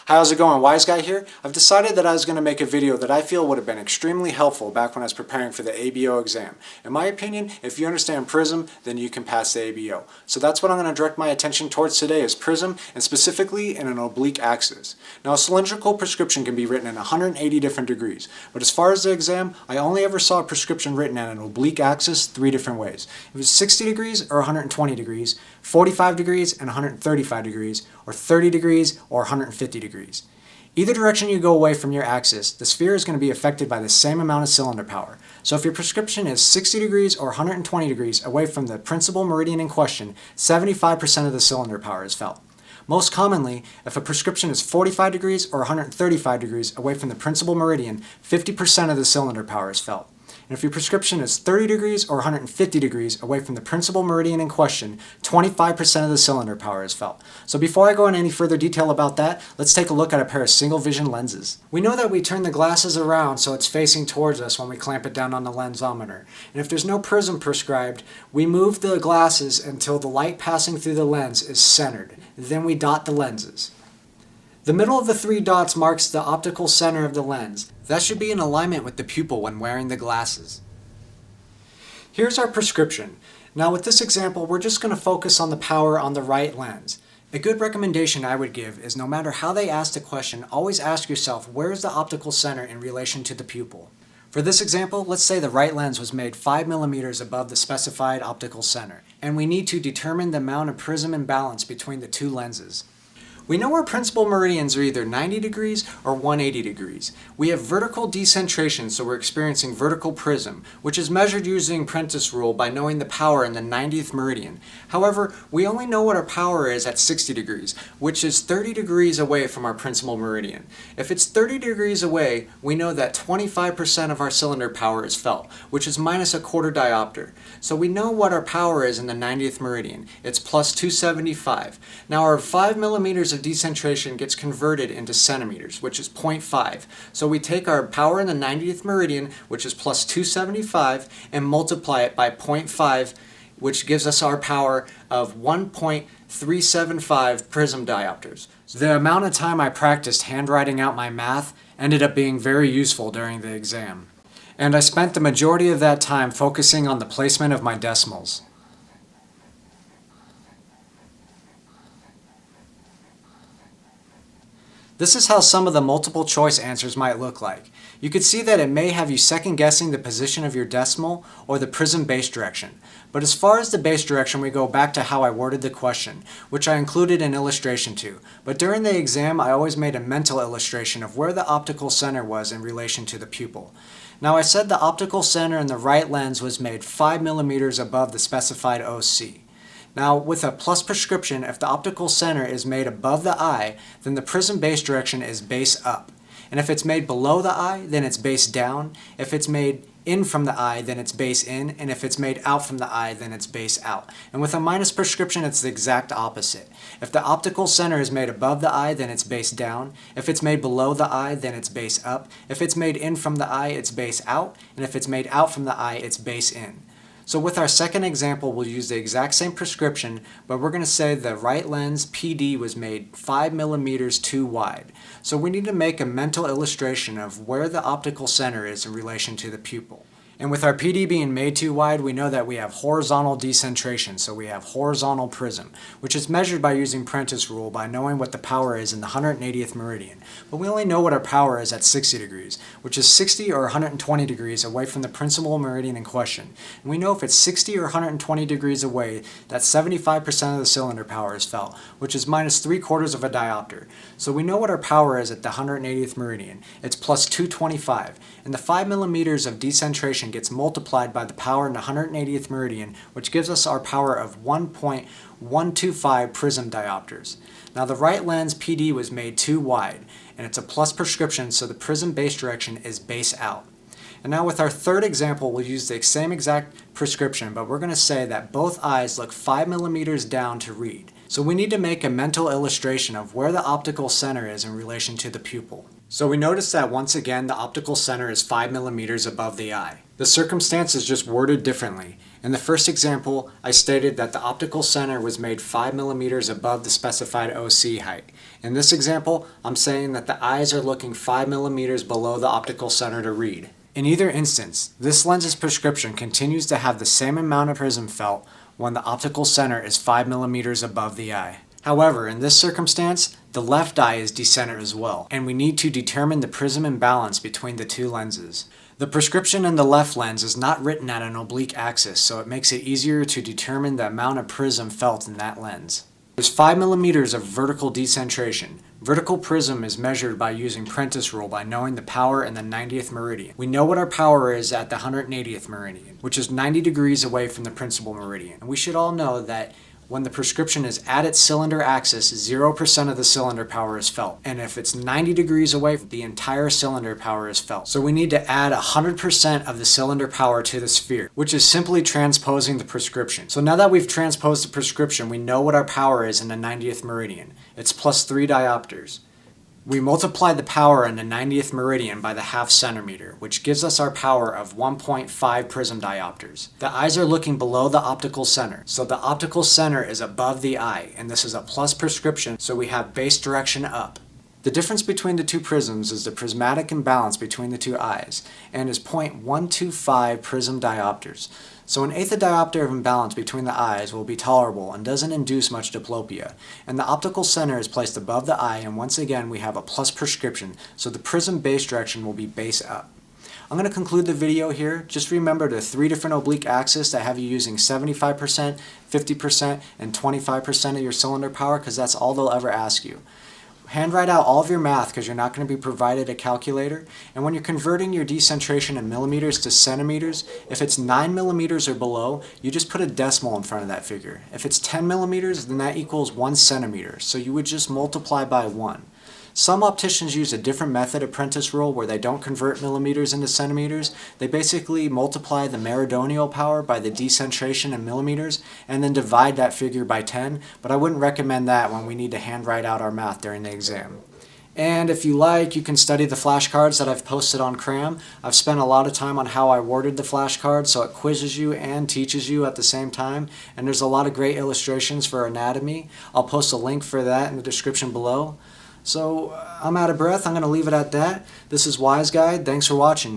Hi, how's it going? Wise Guy here. I've decided that I was going to make a video that I feel would have been extremely helpful back when I was preparing for the ABO exam. In my opinion, if you understand Prism, then you can pass the ABO. So that's what I'm going to direct my attention towards today is Prism, and specifically in an oblique axis. Now, a cylindrical prescription can be written in 180 different degrees, but as far as the exam, I only ever saw a prescription written at an oblique axis 3 different ways. It was 60 degrees or 120 degrees, 45 degrees and 135 degrees, or 30 degrees or 150 degrees. Either direction you go away from your axis, the sphere is going to be affected by the same amount of cylinder power. So if your prescription is 60 degrees or 120 degrees away from the principal meridian in question, 75% of the cylinder power is felt. Most commonly, if a prescription is 45 degrees or 135 degrees away from the principal meridian, 50% of the cylinder power is felt. And if your prescription is 30 degrees or 150 degrees away from the principal meridian in question, 25% of the cylinder power is felt. So before I go into any further detail about that, let's take a look at a pair of single vision lenses. We know that we turn the glasses around so it's facing towards us when we clamp it down on the lensometer. And if there's no prism prescribed, we move the glasses until the light passing through the lens is centered. Then we dot the lenses. The middle of the 3 dots marks the optical center of the lens. That should be in alignment with the pupil when wearing the glasses. Here's our prescription. Now with this example, we're just going to focus on the power on the right lens. A good recommendation I would give is no matter how they ask the question, always ask yourself where is the optical center in relation to the pupil. For this example, let's say the right lens was made 5 millimeters above the specified optical center, and we need to determine the amount of prism imbalance between the 2 lenses. We know our principal meridians are either 90 degrees or 180 degrees. We have vertical decentration, so we're experiencing vertical prism, which is measured using Prentiss Rule by knowing the power in the 90th meridian. However, we only know what our power is at 60 degrees, which is 30 degrees away from our principal meridian. If it's 30 degrees away, we know that 25% of our cylinder power is felt, which is minus a quarter diopter. So we know what our power is in the 90th meridian. It's plus 275. Now our 5 millimeters of decentration gets converted into centimeters, which is 0.5. So we take our power in the 90th meridian, which is plus 275, and multiply it by 0.5, which gives us our power of 1.375 prism diopters. The amount of time I practiced handwriting out my math ended up being very useful during the exam. And I spent the majority of that time focusing on the placement of my decimals. This is how some of the multiple choice answers might look like. You could see that it may have you second guessing the position of your decimal or the prism base direction. But as far as the base direction, we go back to how I worded the question, which I included an illustration to. But during the exam, I always made a mental illustration of where the optical center was in relation to the pupil. Now I said the optical center in the right lens was made 5 millimeters above the specified OC. Now, with a plus prescription, if the optical center is made above the eye, then the prism base direction is base up. And if it's made below the eye, then it's base down. If it's made in from the eye, then it's base in. And if it's made out from the eye, then it's base out. And with a minus prescription, it's the exact opposite. If the optical center is made above the eye, then it's base down. If it's made below the eye, then it's base up. If it's made in from the eye, it's base out. And if it's made out from the eye, it's base in. So with our second example, we'll use the exact same prescription, but we're going to say the right lens PD was made 5 millimeters too wide. So we need to make a mental illustration of where the optical center is in relation to the pupil. And with our PD being made too wide, we know that we have horizontal decentration, so we have horizontal prism, which is measured by using Prentiss Rule by knowing what the power is in the 180th meridian. But we only know what our power is at 60 degrees, which is 60 or 120 degrees away from the principal meridian in question. And we know if it's 60 or 120 degrees away, that 75% of the cylinder power is felt, which is minus 3/4 of a diopter. So we know what our power is at the 180th meridian. It's plus 225. And the 5 millimeters of decentration gets multiplied by the power in the 180th meridian, which gives us our power of 1.125 prism diopters. Now the right lens PD was made too wide, and it's a plus prescription, so the prism base direction is base out. And now with our third example, we'll use the same exact prescription, but we're going to say that both eyes look 5 millimeters down to read. So we need to make a mental illustration of where the optical center is in relation to the pupil. So we notice that once again the optical center is 5 millimeters above the eye. The circumstance is just worded differently. In the first example, I stated that the optical center was made 5 millimeters above the specified OC height. In this example, I'm saying that the eyes are looking 5 millimeters below the optical center to read. In either instance, this lens's prescription continues to have the same amount of prism felt when the optical center is 5 millimeters above the eye. However, in this circumstance, the left eye is decentered as well, and we need to determine the prism imbalance between the two lenses. The prescription in the left lens is not written at an oblique axis, so it makes it easier to determine the amount of prism felt in that lens. There's 5 millimeters of vertical decentration. Vertical prism is measured by using Prentiss Rule by knowing the power in the 90th meridian. We know what our power is at the 180th meridian, which is 90 degrees away from the principal meridian. And we should all know that when the prescription is at its cylinder axis, 0% of the cylinder power is felt. And if it's 90 degrees away, the entire cylinder power is felt. So we need to add 100% of the cylinder power to the sphere, which is simply transposing the prescription. So now that we've transposed the prescription, we know what our power is in the 90th meridian. It's plus 3 diopters. We multiply the power in the 90th meridian by the half centimeter, which gives us our power of 1.5 prism diopters. The eyes are looking below the optical center, so the optical center is above the eye, and this is a plus prescription, so we have base direction up. The difference between the two prisms is the prismatic imbalance between the two eyes, and is 0.125 prism diopters. So an eighth of diopter of imbalance between the eyes will be tolerable and doesn't induce much diplopia. And the optical center is placed above the eye, and once again we have a plus prescription, so the prism base direction will be base up. I'm going to conclude the video here. Just remember the 3 different oblique axes that have you using 75%, 50%, and 25% of your cylinder power, because that's all they'll ever ask you. Handwrite out all of your math because you're not going to be provided a calculator. And when you're converting your decentration in millimeters to centimeters, if it's 9 millimeters or below, you just put a decimal in front of that figure. If it's 10 millimeters, then that equals 1 centimeter. So you would just multiply by 1. Some opticians use a different method of Prentiss Rule where they don't convert millimeters into centimeters. They basically multiply the meridional power by the decentration in millimeters and then divide that figure by 10, but I wouldn't recommend that when we need to handwrite out our math during the exam. And if you like, you can study the flashcards that I've posted on Cram. I've spent a lot of time on how I worded the flashcards, so it quizzes you and teaches you at the same time. And there's a lot of great illustrations for anatomy. I'll post a link for that in the description below. So I'm out of breath. I'm going to leave it at that. This is Wise Guide. Thanks for watching.